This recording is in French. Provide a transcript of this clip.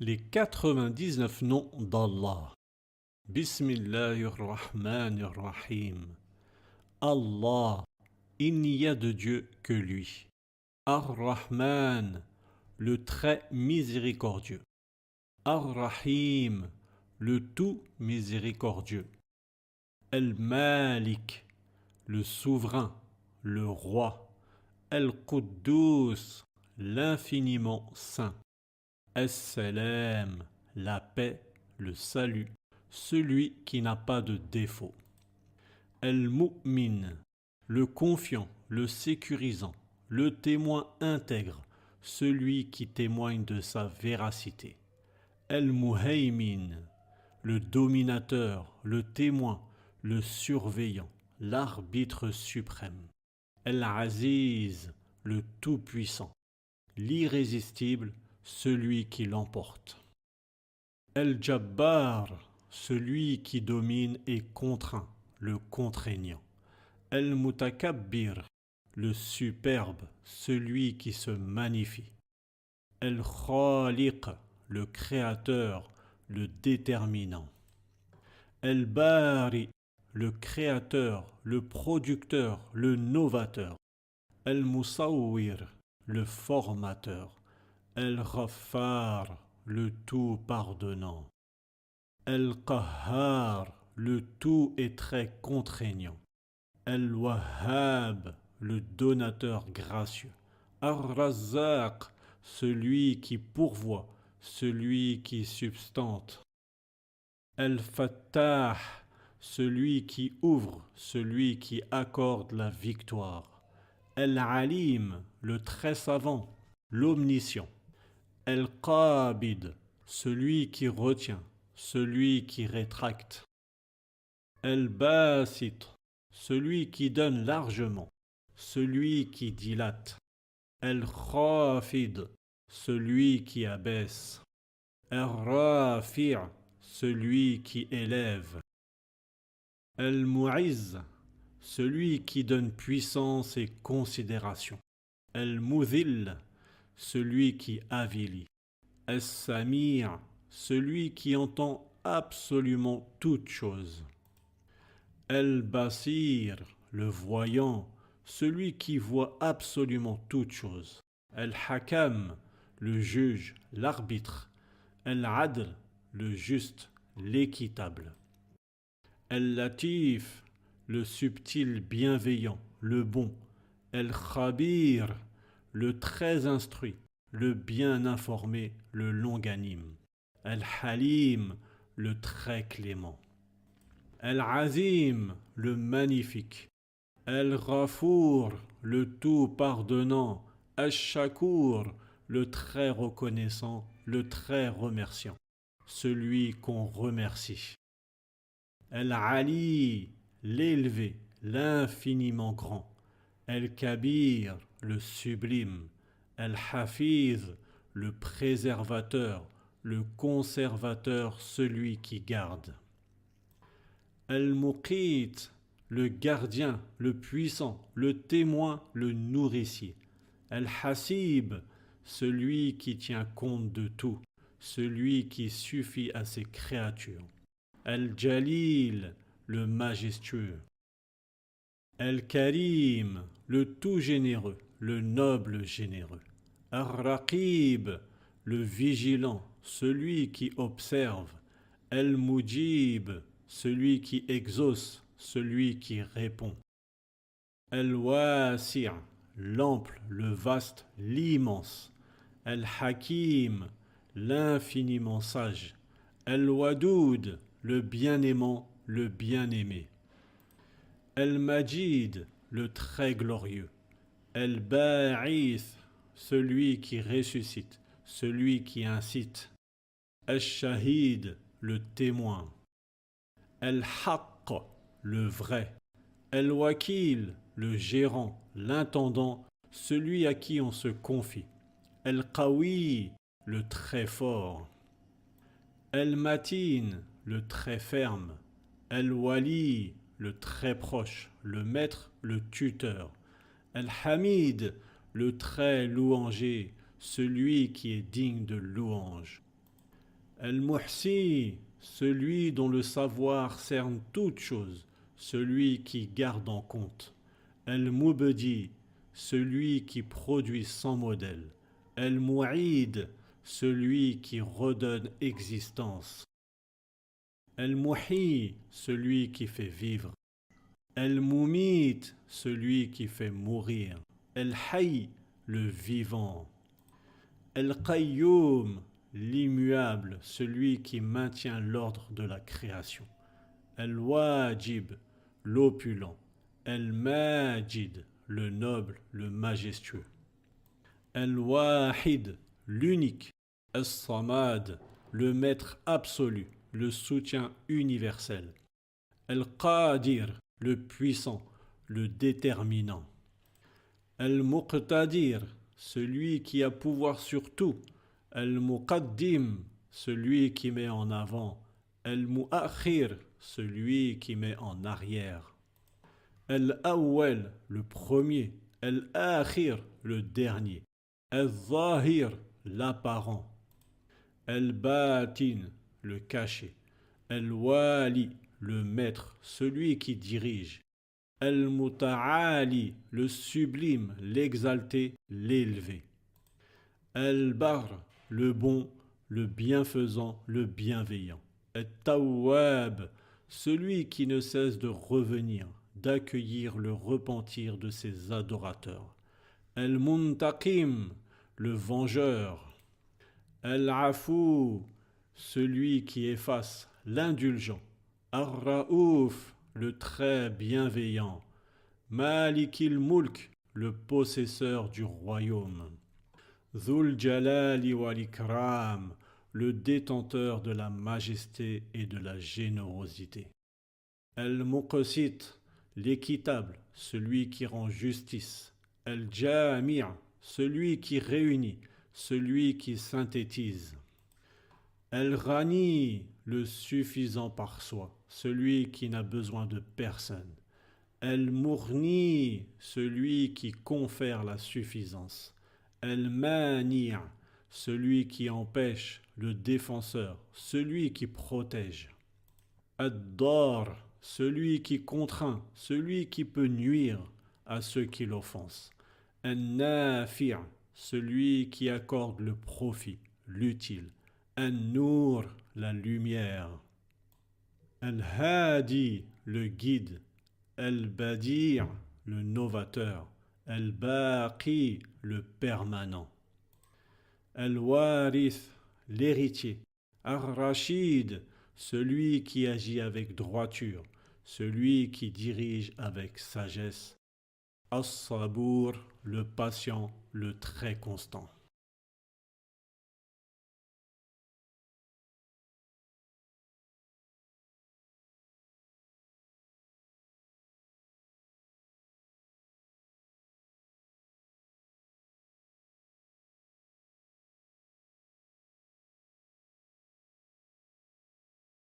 Les 99 noms d'Allah. Bismillahirrahmanirrahim. Allah, il n'y a de Dieu que lui. Ar-Rahman, le très miséricordieux. Ar-Rahim, le tout miséricordieux. Al-Malik, le souverain, le roi. Al-Quddus, l'infiniment saint. As-Salam, la paix, le salut, celui qui n'a pas de défaut. Al-Mu'min, le confiant, le sécurisant, le témoin intègre, celui qui témoigne de sa véracité. Al-Muhaymin, le dominateur, le témoin, le surveillant, l'arbitre suprême. Al-Aziz, le tout-puissant, l'irrésistible, celui qui l'emporte. El-Jabbar, celui qui domine et contraint, le contraignant. El-Mutakabbir, le superbe, celui qui se magnifie. El-Khaliq, le créateur, le déterminant. El-Bari, le créateur, le producteur, le novateur. El-Musawwir, le formateur. El-Ghaffar, le tout pardonnant. El-Qahhar, le tout est très contraignant. El-Wahhab, le donateur gracieux. Ar-Razzaq, celui qui pourvoit, celui qui substante. El-Fattah, celui qui ouvre, celui qui accorde la victoire. El-Alim, le très savant, l'omniscient. El-Qabid, celui qui retient, celui qui rétracte. El-Basit, celui qui donne largement, celui qui dilate. El-Khafid, celui qui abaisse. El-Rafi', celui qui élève. El-Mu'izz, celui qui donne puissance et considération. El-Mudhill, celui qui avilit. As-Samir, celui qui entend absolument toutes choses. El-Basir, le voyant, celui qui voit absolument toutes choses. El-Hakam, le juge, l'arbitre. El-Adl, le juste, l'équitable. El-Latif, le subtil bienveillant, le bon. El-Khabir, le très instruit, le bien informé, le longanime. Al-Halim, le très clément. Al-Azim, le magnifique. Al-Ghafour, le tout pardonnant. Al-Shakour, le très reconnaissant, le très remerciant, celui qu'on remercie. Al-Ali, l'élevé, l'infiniment grand. Al-Kabir, le sublime. Al-Hafiz, le préservateur, le conservateur, celui qui garde. Al-Muqit, le gardien, le puissant, le témoin, le nourricier. Al-Hasib, celui qui tient compte de tout, celui qui suffit à ses créatures. Al-Jalil, le majestueux. Al-Karim, le tout généreux, le noble généreux. Ar-Raqib, le vigilant, celui qui observe. Al-Mujib, celui qui exauce, celui qui répond. Al-Wasi', l'ample, le vaste, l'immense. Al-Hakim, l'infiniment sage. Al-Wadoud, le bien-aimant, le bien-aimé. Al-Majid, le très glorieux. Al-Ba'ith, celui qui ressuscite, celui qui incite. Al-Shahid, le témoin. Al-Haqq, le vrai. Al-Wakil, le gérant, l'intendant, celui à qui on se confie. Al-Qawi, le très fort. Al-Matin, le très ferme. Al-Wali, le très proche, le maître, le tuteur. Al-Hamid, le très louangé, celui qui est digne de louange. Al-Muhsi, celui dont le savoir cerne toute chose, celui qui garde en compte. Al-Mubdi, celui qui produit sans modèle. Al-Mu'id, celui qui redonne existence. Al-Muhi, celui qui fait vivre. Al-Mumit, celui qui fait mourir. Al-Hayy, le vivant. Al-Qayyum, l'immuable, celui qui maintient l'ordre de la création. Al-Wajib, l'opulent. Al-Majid, le noble, le majestueux. Al-Wahid, l'unique. As-Samad, le maître absolu, le soutien universel. Al-Qadir, le puissant, le déterminant. Al-Muqtadir, celui qui a pouvoir sur tout. Al-Muqaddim, celui qui met en avant. Al-Mu'akhir, celui qui met en arrière. Al-Awwal, le premier. Al-Akhir, le dernier. Al-Zahir, l'apparent. Al-Batin, le caché. Al-Wali, le maître, celui qui dirige. Al-Muta'ali, le sublime, l'exalté, l'élevé. Al-Bar, le bon, le bienfaisant, le bienveillant. Al-Tawwab, celui qui ne cesse de revenir, d'accueillir le repentir de ses adorateurs. Al-Muntaqim, le vengeur. Al-Afou, celui qui efface, l'indulgent. Ar-Raouf, le très bienveillant. Malikil Mulk, le possesseur du royaume. Dhul Jalali wal Ikram, le détenteur de la majesté et de la générosité. Al-Muqsit, l'équitable, celui qui rend justice. Al-Jami', celui qui réunit, celui qui synthétise. Al-Ghani, le suffisant par soi, celui qui n'a besoin de personne. Al-Mughni, celui qui confère la suffisance. Al-Mani', celui qui empêche, le défenseur, celui qui protège. Ad-Dar, celui qui contraint, celui qui peut nuire à ceux qui l'offensent. An-Nafi', celui qui accorde le profit, l'utile. An-Nour, la lumière. Al-Hadi, le guide. Al-Badi', le novateur. Al-Baqi, le permanent. Al-Warith, l'héritier. Ar-Rashid, celui qui agit avec droiture, celui qui dirige avec sagesse. As-Sabour, le patient, le très constant.